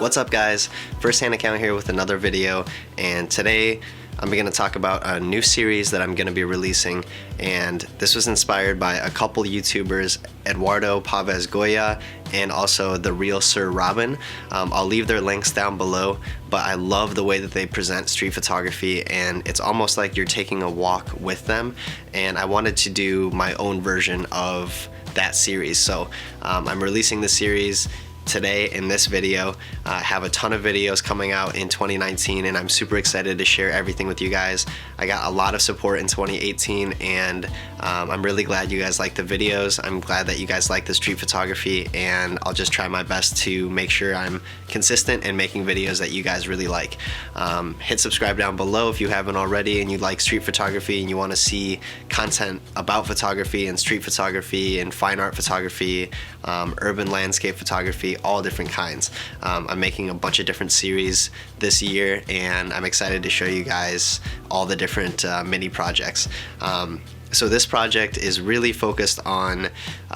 What's up guys, First Hand Account here with another video, and today I'm going to talk about a new series that I'm going to be releasing, and this was inspired by a couple YouTubers, Eduardo Pavez Goya and also the real Sir Robin. I'll leave their links down below, but I love the way that they present street photography, and it's almost like you're taking a walk with them, and I wanted to do my own version of that series. So I'm releasing the series today in this video. I have a ton of videos coming out in 2019 and I'm super excited to share everything with you guys. I got a lot of support in 2018 and I'm really glad you guys like the videos. I'm glad that you guys like the street photography, and I'll just try my best to make sure I'm consistent and making videos that you guys really like. Hit subscribe down below if you haven't already and you like street photography and you want to see content about photography and street photography and fine art photography, urban landscape photography, all different kinds. I'm making a bunch of different series this year and I'm excited to show you guys all the different mini projects. So this project is really focused on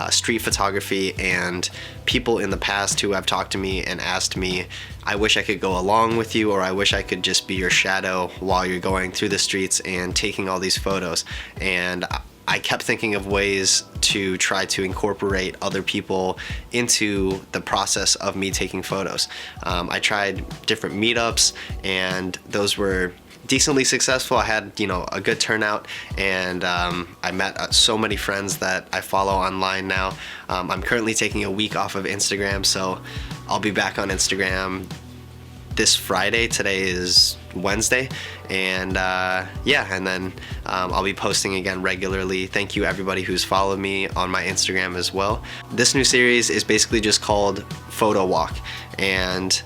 street photography, and people in the past who have talked to me and asked me, I wish I could go along with you, or I wish I could just be your shadow while you're going through the streets and taking all these photos. And I kept thinking of ways to try to incorporate other people into the process of me taking photos. I tried different meetups and those were decently successful. I had, a good turnout, and I met so many friends that I follow online now. I'm currently taking a week off of Instagram, so I'll be back on Instagram this Friday. Today is Wednesday, and and then I'll be posting again regularly. Thank you everybody who's followed me on my Instagram as well. This new series is basically just called Photowalk, and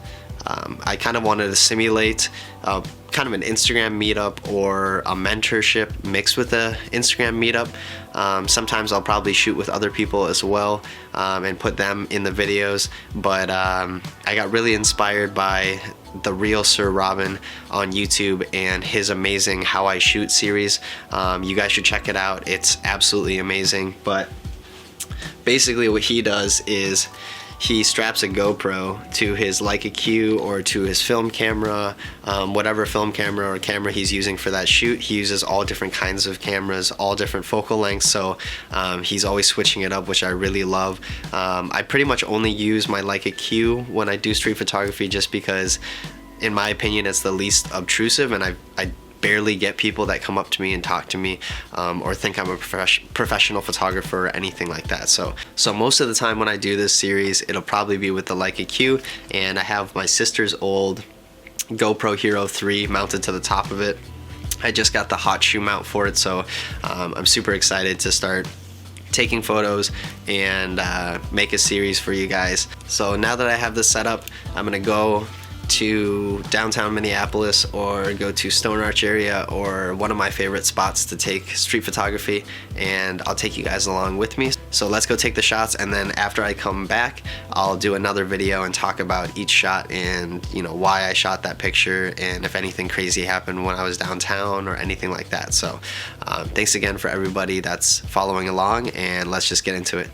I kind of wanted to simulate kind of an Instagram meetup or a mentorship mixed with a Instagram meetup. Sometimes I'll probably shoot with other people as well and put them in the videos, but I got really inspired by the real Sir Robin on YouTube and his amazing How I Shoot series. You guys should check it out. It's absolutely amazing. But basically what he does is he straps a GoPro to his Leica Q or to his film camera, whatever film camera or camera he's using for that shoot. He uses all different kinds of cameras, all different focal lengths, so he's always switching it up, which I really love. I pretty much only use my Leica Q when I do street photography, just because in my opinion it's the least obtrusive, and I barely get people that come up to me and talk to me or think I'm a professional photographer or anything like that. So most of the time when I do this series, it'll probably be with the Leica Q, and I have my sister's old GoPro Hero 3 mounted to the top of it. I just got the hot shoe mount for it, so I'm super excited to start taking photos and make a series for you guys. So now that I have this set up, I'm gonna go to downtown Minneapolis or go to Stone Arch area or one of my favorite spots to take street photography, and I'll take you guys along with me. So let's go take the shots, and then after I come back I'll do another video and talk about each shot and why I shot that picture and if anything crazy happened when I was downtown or anything like that. So thanks again for everybody that's following along, and let's just get into it.